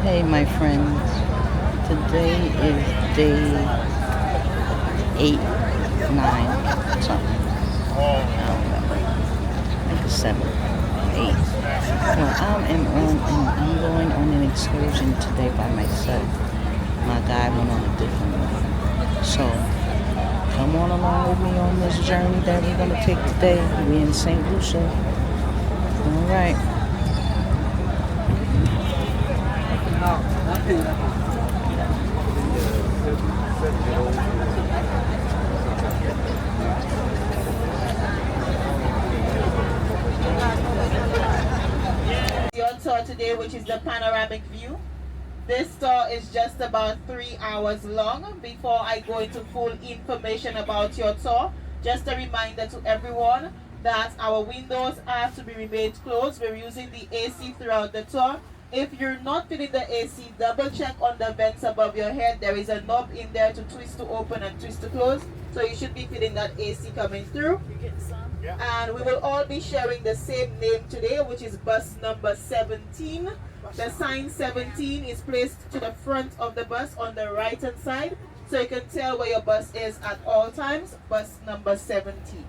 Hey, my friends. Today is day 8, 9, something. I don't remember. I think it's 7, 8. Well, I'm going on an excursion today by myself. My guy went on a different one. So, come on along with me on this journey that we're going to take today. We're in Saint Lucia. All right. Your tour today, which is the panoramic view. This tour is just about 3 hours long. Before I go into full information about your tour, just a reminder to everyone that our windows have to be remained closed. We're using the AC throughout the tour. If you're not feeling the AC, double check on the vents above your head. There is a knob in there to twist to open and twist to close. So you should be feeling that AC coming through. And we will all be sharing the same name today, which is bus number 17. The sign 17 is placed to the front of the bus on the right hand side, so you can tell where your bus is at all times. Bus number 17.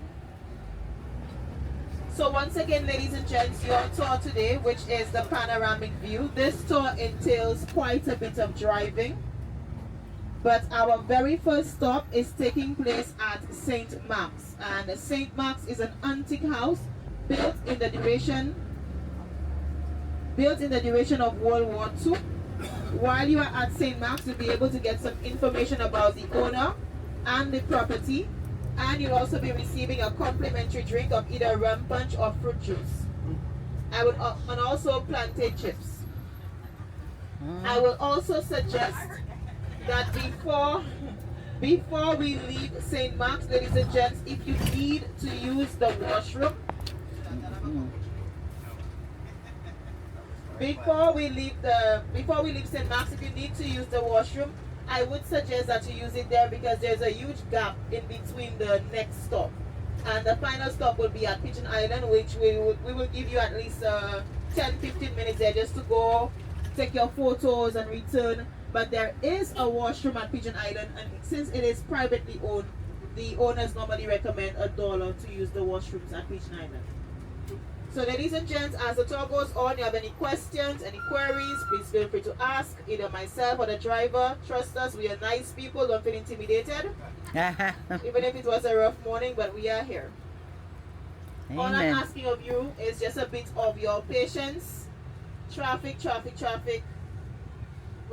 So once again, ladies and gents, your tour today, which is the panoramic view. This tour entails quite a bit of driving, but our very first stop is taking place at Saint Mark's. And Saint Mark's is an antique house built in the duration of World War II. While you are at Saint Mark's, you'll be able to get some information about the owner and the property, and you'll also be receiving a complimentary drink of either rum punch or fruit juice. And also plantain chips. I will also suggest that before we leave St. Mark's, ladies and gents, if you need to use the washroom, before we leave St. Mark's, if you need to use the washroom, I would suggest that you use it there because there's a huge gap in between the next stop. And the final stop will be at Pigeon Island, which we will give you at least 10-15 minutes there just to go take your photos and return. But there is a washroom at Pigeon Island, and since it is privately owned, the owners normally recommend $1 to use the washrooms at Pigeon Island. So ladies and gents, as the tour goes on, you have any questions, any queries, please feel free to ask either myself or the driver. Trust us, we are nice people, don't feel intimidated. Even if it was a rough morning, but we are here. Amen. All I'm asking of you is just a bit of your patience. Traffic.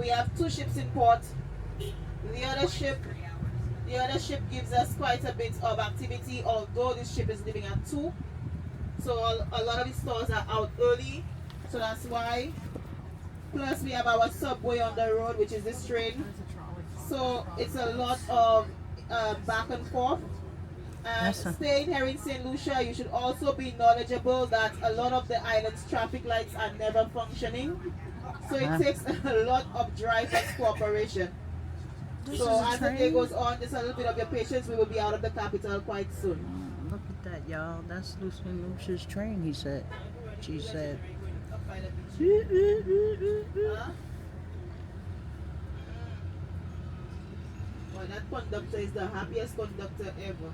We have 2 ships in port. The other ship gives us quite a bit of activity, although this ship is leaving at 2. So a lot of the stores are out early, so that's why. Plus we have our subway on the road, which is this train. So it's a lot of back and forth. And staying here in Saint Lucia, you should also be knowledgeable that a lot of the island's traffic lights are never functioning. So it takes a lot of drivers' cooperation. So as the day goes on, just a little bit of your patience, we will be out of the capital quite soon. Look at that, y'all. That's Saint Lucia's train, he said. She said. Well, that conductor is the happiest conductor ever.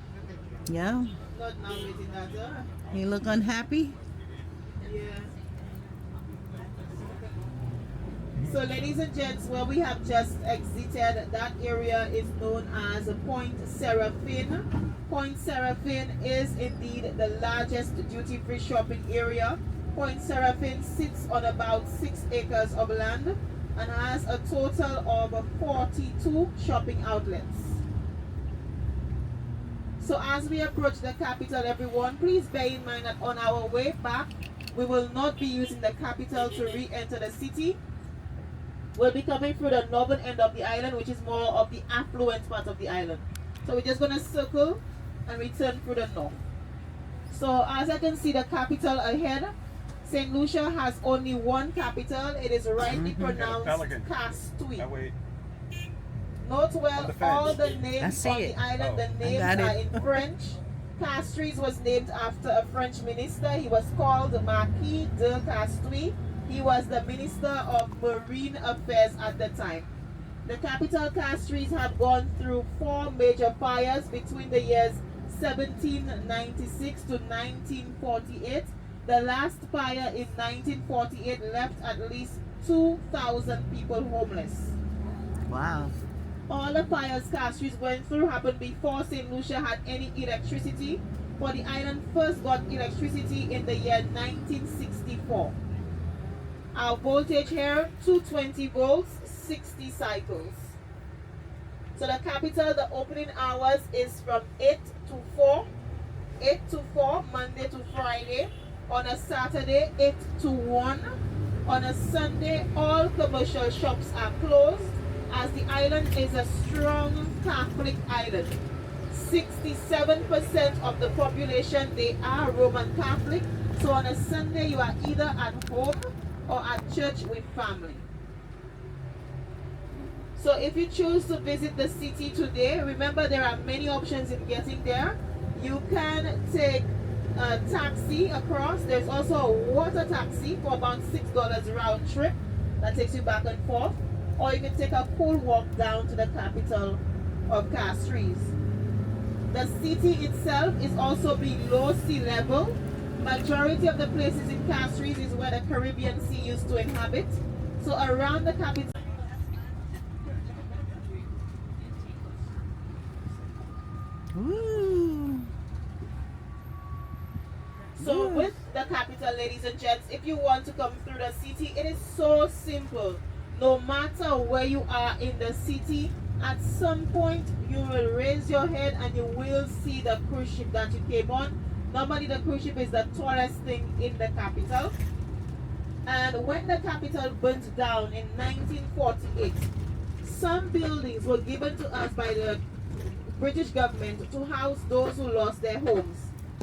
Yeah? Not now waiting that. He look unhappy? Yeah. So ladies and gents, where we have just exited, that area is known as Point Seraphine. Point Seraphine is indeed the largest duty-free shopping area. Point Seraphine sits on about 6 acres of land and has a total of 42 shopping outlets. So as we approach the capital, everyone, please bear in mind that on our way back, we will not be using the capital to re-enter the city. We'll be coming through the northern end of the island, which is more of the affluent part of the island. So we're just going to circle and return through the north. So as I can see the capital ahead, Saint Lucia has only one capital. It is rightly pronounced Castui. Note well, all the names on the island, the names are in French. Castries was named after a French minister. He was called Marquis de Castries. He was the Minister of Marine Affairs at the time. The capital Castries had gone through 4 major fires between the years 1796 to 1948. The last fire in 1948 left at least 2,000 people homeless. Wow. All the fires Castries went through happened before Saint Lucia had any electricity, for the island first got electricity in the year 1964. Our voltage here, 220 volts, 60 cycles. So the capital, the opening hours is from 8 to 4. 8 to 4, Monday to Friday. On a Saturday, 8 to 1. On a Sunday, all commercial shops are closed, as the island is a strong Catholic island. 67% of the population, they are Roman Catholic. So on a Sunday, you are either at home or at church with family. So if you choose to visit the city today, remember there are many options in getting there. You can take a taxi across. There's also a water taxi for about $6 round trip that takes you back and forth. Or you can take a pool walk down to the capital of Castries. The city itself is also below sea level. Majority of the places in Castries is where the Caribbean Sea used to inhabit. So around the capital. Woo. So with the capital, ladies and gents, if you want to come through the city, it is so simple. No matter where you are in the city, at some point you will raise your head and you will see the cruise ship that you came on. Normally the cruise ship is the tallest thing in the capital. And when the capital burnt down in 1948, some buildings were given to us by the British government to house those who lost their homes.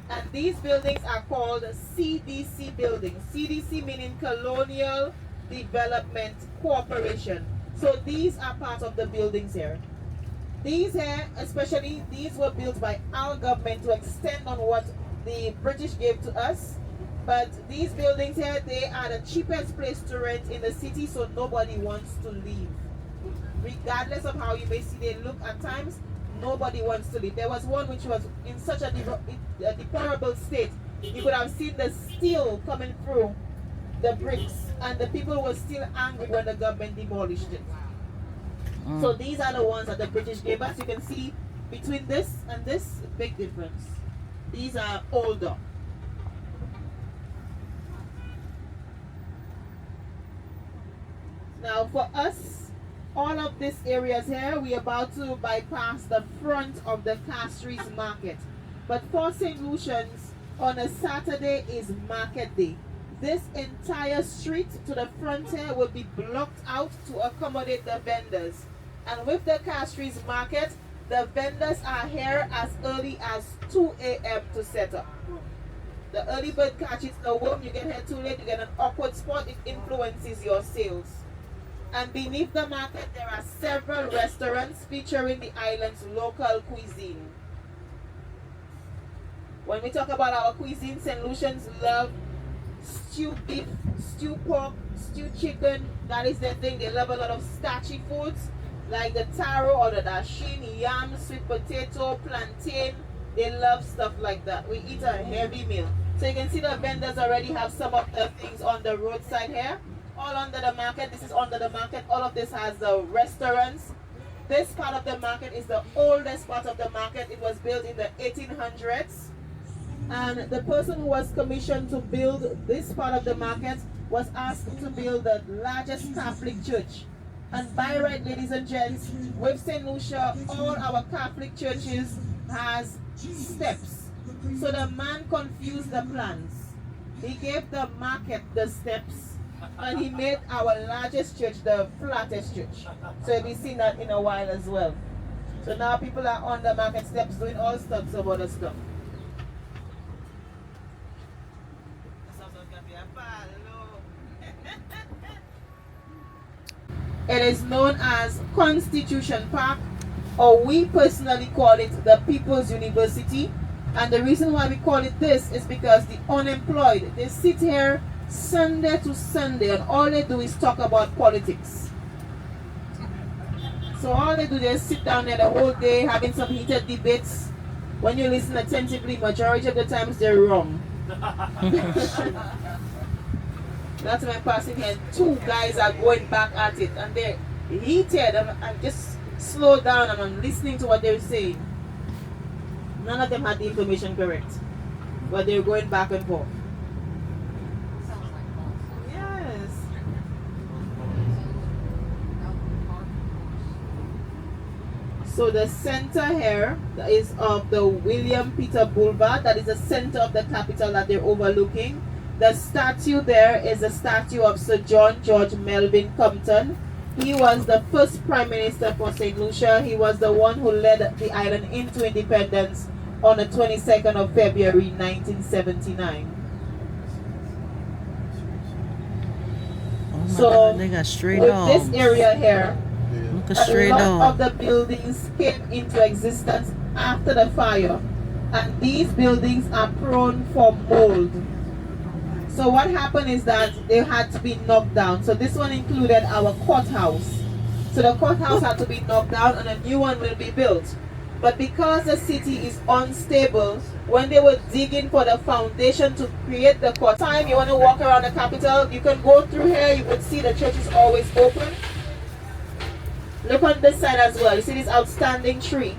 And these buildings are called CDC buildings. CDC meaning Colonial Development Corporation. So these are part of the buildings here. These here, especially, these were built by our government to extend on what the British gave to us. But these buildings here, they are the cheapest place to rent in the city, so nobody wants to leave. Regardless of how you may see they look at times, nobody wants to leave. There was one which was in such a deplorable state. You could have seen the steel coming through the bricks, and the people were still angry when the government demolished it. So these are the ones that the British gave us. You can see between this and this, big difference. These are older. Now for us, all of these areas here, we're about to bypass the front of the Castries market. But for St. Lucians, on a Saturday is market day. This entire street to the front here will be blocked out to accommodate the vendors. And with the Castries market, the vendors are here as early as 2 a.m. to set up. The early bird catches the worm. You get here too late, you get an awkward spot. It influences your sales. And beneath the market, there are several restaurants featuring the island's local cuisine. When we talk about our cuisine, St. Lucians love stewed beef, stewed pork, stewed chicken. That is their thing. They love a lot of starchy foods like the taro or the dasheen, yam, sweet potato, plantain. They love stuff like that. We eat a heavy meal. So you can see the vendors already have some of the things on the roadside here. All under the market. This is under the market. All of this has the restaurants. This part of the market is the oldest part of the market. It was built in the 1800s. And the person who was commissioned to build this part of the market was asked to build the largest Catholic church. And by right, ladies and gents, with St. Lucia, all our Catholic churches has steps. So the man confused the plans. He gave the market the steps, and he made our largest church the flattest church. So you'll be seeing that in a while as well. So now people are on the market steps doing all sorts of other stuff. It is known as Constitution Park, or we personally call it the People's University. And the reason why we call it this is because the unemployed, they sit here Sunday to Sunday, and all they do is talk about politics. So all they do is sit down there the whole day having some heated debates. When you listen attentively, majority of the times they're wrong. That's my passing here. Two guys are going back at it, and they're heated. I'm just slow down and I'm listening to what they're saying. None of them had the information correct, but they're going back and forth. Yes. So the center here is of the William Peter Boulevard. That is the center of the capital that they're overlooking. The statue there is a statue of Sir John George Melvin Compton. He was the first prime minister for Saint Lucia. He was the one who led the island into independence on the 22nd of February 1979. So God, they got straight with dogs. This area here, a lot of the buildings came into existence after the fire, and these buildings are prone for mold. So what happened is that they had to be knocked down. So this one included our courthouse. So the courthouse had to be knocked down and a new one will be built. But because the city is unstable, when they were digging for the foundation to create the court, time you want to walk around the capital, you can go through here, you can see the church is always open. Look on this side as well. You see this outstanding tree?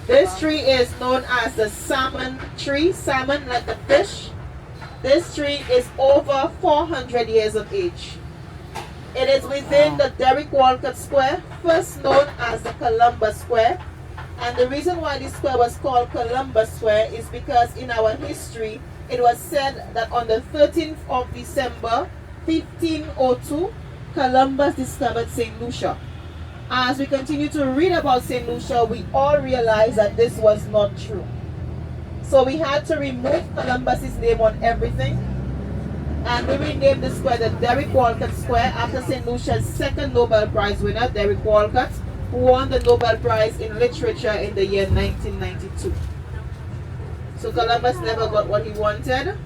This tree is known as the salmon tree, salmon like the fish. This tree is over 400 years of age. It is within the Derrick Walcott Square, first known as the Columbus Square. And the reason why this square was called Columbus Square is because in our history, it was said that on the 13th of December, 1502, Columbus discovered Saint Lucia. As we continue to read about Saint Lucia, we all realize that this was not true. So we had to remove Columbus's name on everything, and we renamed the square the Derrick Walcott Square after St. Lucia's second Nobel Prize winner, Derrick Walcott, who won the Nobel Prize in Literature in the year 1992. So Columbus never got what he wanted.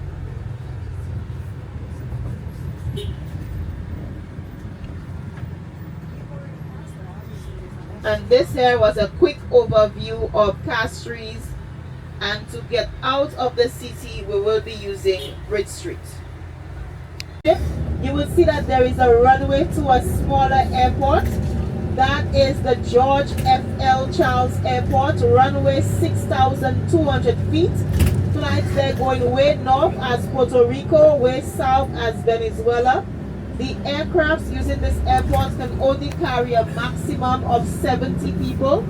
And this here was a quick overview of Castries. And to get out of the city, we will be using Bridge Street. You will see that there is a runway to a smaller airport. That is the George F.L. Charles Airport, runway 6,200 feet. Flights there going way north as Puerto Rico, way south as Venezuela. The aircrafts using this airport can only carry a maximum of 70 people.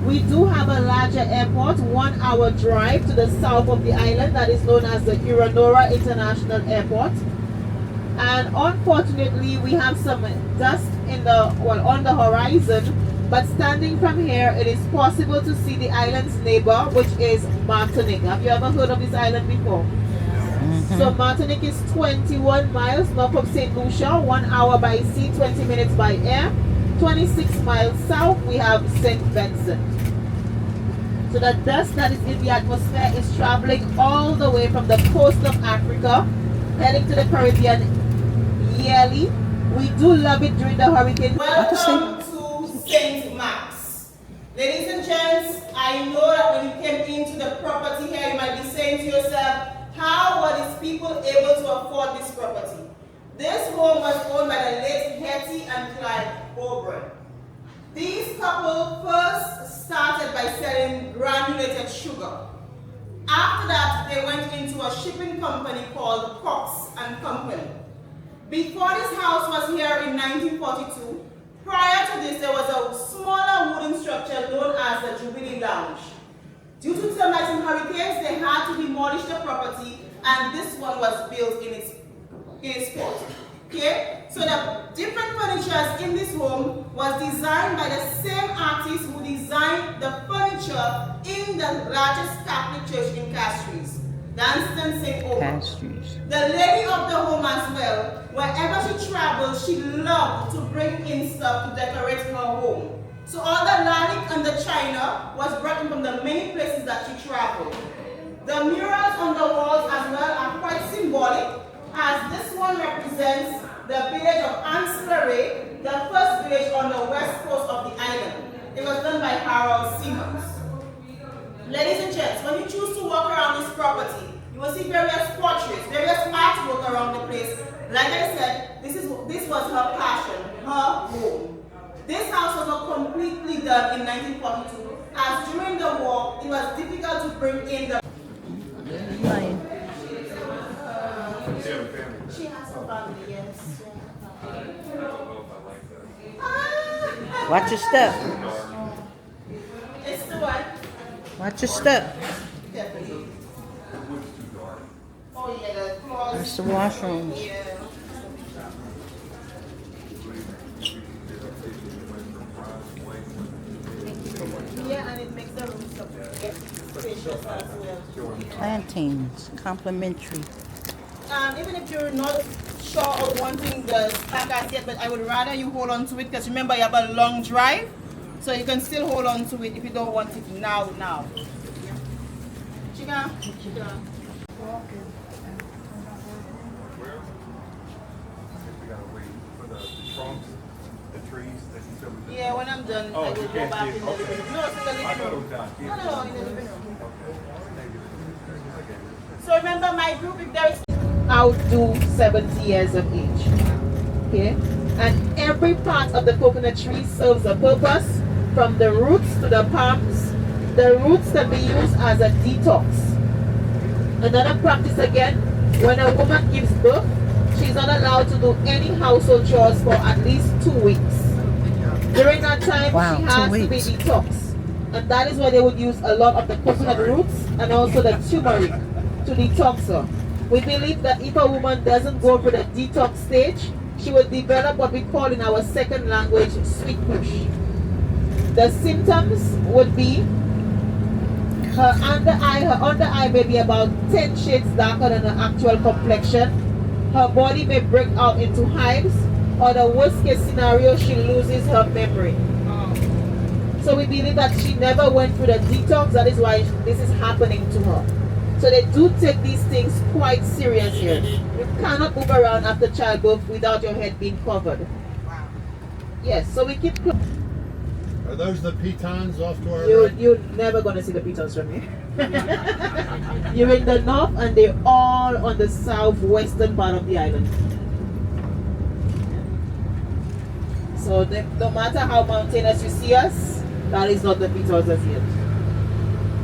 We do have a larger airport, 1 hour drive to the south of the island, that is known as the Iranora International Airport. And unfortunately, we have some dust on the horizon, but standing from here, it is possible to see the island's neighbor, which is Martinique. Have you ever heard of this island before? So Martinique is 21 miles north of St. Lucia, 1 hour by sea, 20 minutes by air. 26 miles south, we have St. Vincent. So the dust that is in the atmosphere is traveling all the way from the coast of Africa, heading to the Caribbean yearly. We do love it during the hurricane. Welcome to St. Max. Ladies and gents, I know that when you came into the property here, you might be saying to yourself, how were these people able to afford this property? This home was owned by the late Hetty and Clyde Bowburn. These couple first started by selling granulated sugar. After that, they went into a shipping company called Cox and Company. Before this house was here in 1942, prior to this, there was a smaller wooden structure known as the Jubilee Lounge. Due to termites and hurricanes, they had to demolish the property, and this one was built in its spot. Okay, so the different furniture in this home was designed by the same artist who designed the furniture in the largest Catholic church in Castries, Dunstan St. Omer. The lady of the home as well, wherever she traveled, she loved to bring in stuff to decorate her home. So all the lalique and the china was brought in from the many places that she traveled. The murals on the walls as well are quite symbolic, as this one represents the village of Ansbury, the first village on the west coast of the island. It was done by Harold Simmons. Ladies and gents, when you choose to walk around this property, you will see various portraits, various artwork around the place. Like I said, this was her passion, her home. This house was not completely done in 1942, as during the war, it was difficult to bring in the... She has a family, yes. Watch your step. It's the one. Watch your step. Definitely. Oh yeah, the closet. That's the washroom. Yeah. Yeah, and it makes the room spacious as well. Plantains, complimentary. Even if you're not sure of wanting the stackers yet, but I would rather you hold on to it because remember you have a long drive, so you can still hold on to it if you don't want it now. Chica. Yeah, when I'm done, I will go back in the living room. No, it's in the living room. No, in the living room. So remember my group, if there is outdo 70 years of age. Okay? And every part of the coconut tree serves a purpose, from the roots to the palms. The roots can be used as a detox. Another practice again, when a woman gives birth, she's not allowed to do any household chores for at least 2 weeks. During that time, she has to be detoxed. And that is why they would use a lot of the coconut roots and also the turmeric to detox her. We believe that if a woman doesn't go through the detox stage, she will develop what we call in our second language, sweet push. The symptoms would be her under eye may be about 10 shades darker than her actual complexion. Her body may break out into hives, or the worst case scenario, she loses her memory. So we believe that she never went through the detox. That is why this is happening to her. So they do take these things quite serious here. You cannot move around after childbirth without your head being covered. Yes, so we keep... Are those the Pitons off to our right? You're never going to see the Pitons from here. You're in the north and they're all on the southwestern part of the island. So no matter how mountainous you see us, that is not the Pitons as yet.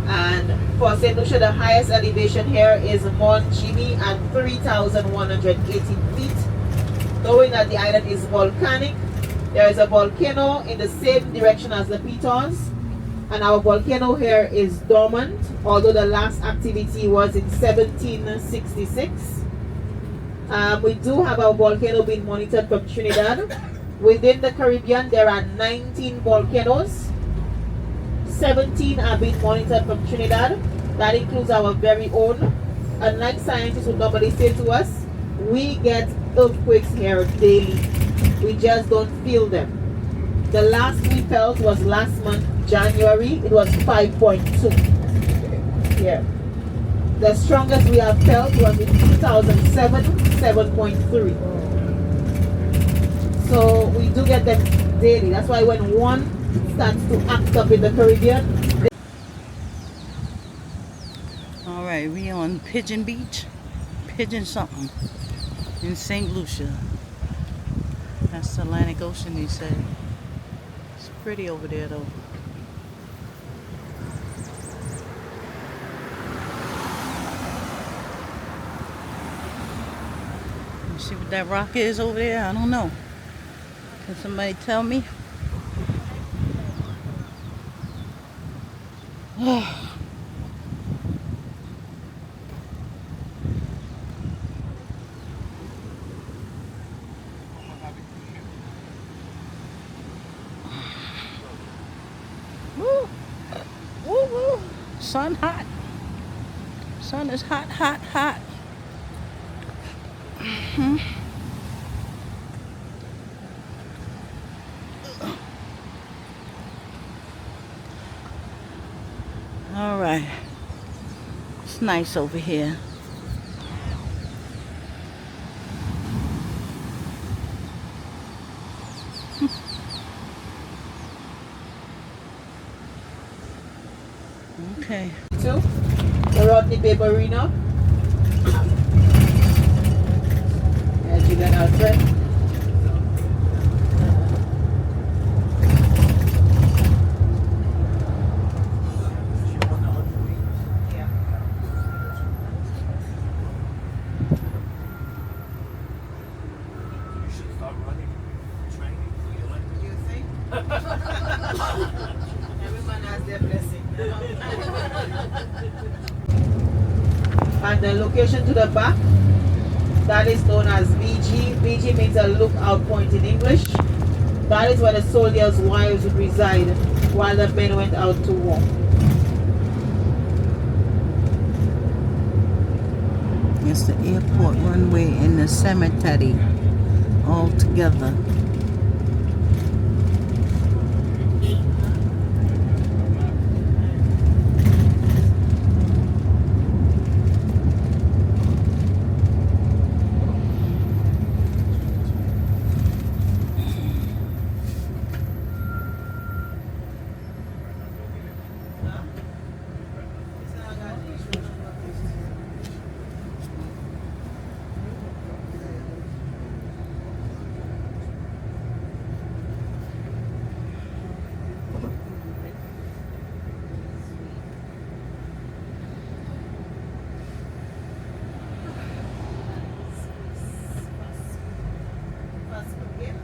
And for Saint Lucia, the highest elevation here is Mount Jimmy at 3,118 feet. Knowing that the island is volcanic, there is a volcano in the same direction as the Pitons, and our volcano here is dormant, although the last activity was in 1766. We do have our volcano being monitored from Trinidad. Within the Caribbean, there are 19 volcanoes. 17 are being monitored from Trinidad. That includes our very own. Unlike scientists would normally say to us, we get earthquakes here daily. We just don't feel them. The last we felt was last month, January. It was 5.2. Here. The strongest we have felt was in 2007, 7.3. So we do get them daily. That's why when one starts to act up in the Caribbean. All right, we on Pigeon Beach, Pigeon something, in Saint Lucia. That's the Atlantic Ocean, they say. It's pretty over there though. You see what that rock is over there? I don't know. Can somebody tell me? Woo! Woo woo! Sun hot. Sun is hot, hot, hot. All right. It's nice over here. Okay. Two, the Rodney Barberino. And Julian Alfred. Everyone has their blessing. And the location to the back, that is known as BG. BG means a lookout point in English. That is where the soldiers' wives would reside while the men went out to war. It's the airport runway and the cemetery all together.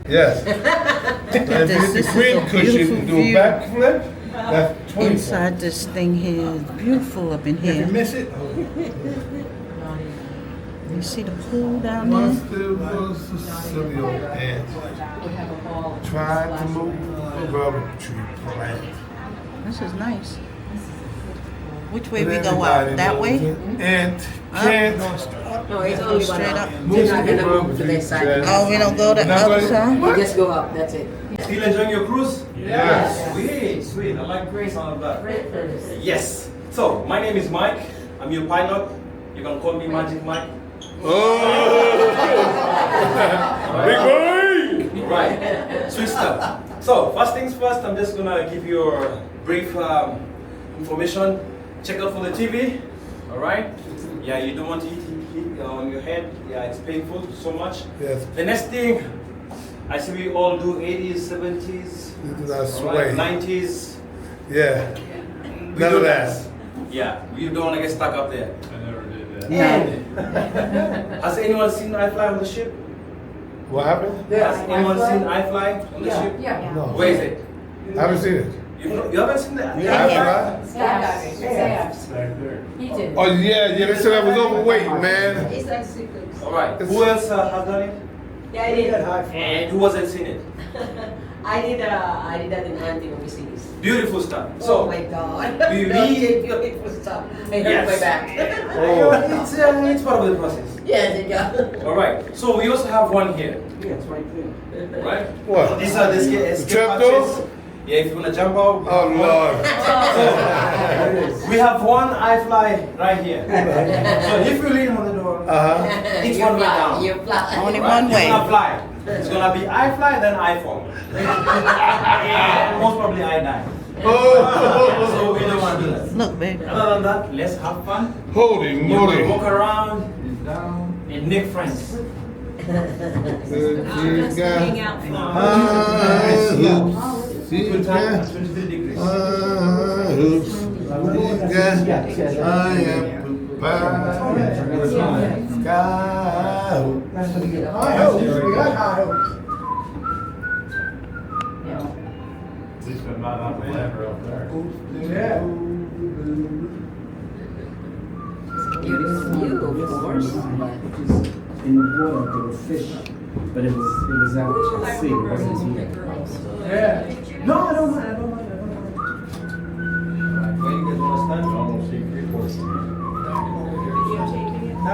Yes. And if This you hit is the green a cushion beautiful and do a view. backflip, that's 20. Inside this thing here is beautiful up in If you here. miss it, You see the pool down once there? there was a silly old ant trying to move a rubber tree plant. This is nice. Which way But we go out? everybody That knows way? an ant Up? can't No, it's Go only one straight up. up. move You're not a gonna rubber move to tree that side. plant. Oh, we don't go the We're not other going- side? You just go up, that's it. Still enjoying your cruise? Yes. Sweet, sweet. I like the sound of that. Yes. So, my name is Mike. I'm your pilot. You can call me Magic Mike. Oh! Big boy! Right. Sweet stuff. So, first things first, I'm just gonna give you a brief information. Check out for the TV. Alright? Yeah, you don't want to eat on your head. Yeah, it's painful so much. Yes. The next thing, I see we all do 80s, 70s, You do not alright, sway. 90s. Yeah. We None do of that. Yeah, we don't want to get stuck up there. I never did that. And has anyone seen I fly on the ship? What happened? Has anyone seen I fly on the ship? Yeah. No. Where is it? I haven't seen it. You haven't seen that? Yeah. Back there. He did. Oh yeah, they said I was overweight, man. It's like secret. All right. Who else has done it? Yeah, I did. And who hasn't seen it? I did that in hunting overseas. Beautiful stuff. Oh So, my god. we- Beautiful stuff. I hurt Yes. my back. Oh. it's part of the process. Yes, yeah. All right. So we also have one here, Yes, right there. right? What? These are the escape trapdoor? hatches. Yeah, if you wanna jump out. Oh Lord. So, we have one iFly right here. So if you lean on the door, Uh-huh. it's You one way fly, down. you fly. Only Right? one way. It's gonna fly. It's gonna be iFly, then iPhone. And most probably I die. Oh. So we don't want to do that. Look, babe. Other than that, let's have fun. Holy You moly. can walk around and make friends. Hang out for Good time, 23 degrees. At least I'm not on the ever up there. beautiful view, of course. In the water, there were fish, but it was out to sea. It wasn't here. No, I don't mind. I don't mind. Where you guys want to stand? Almost see three-fourths of me. No.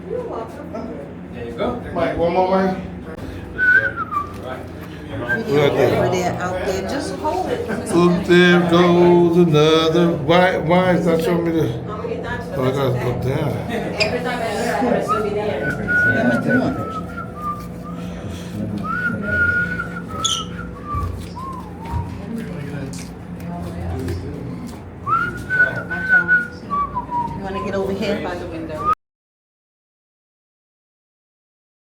There you go. Mike, one more, Mike. Right. Over there, out there, just hold it. Oop, there goes another. Why is that showing me the? How many times? Oh, I gotta go down. Every time I hear, I assume it there. How much you want? it over here. By the window.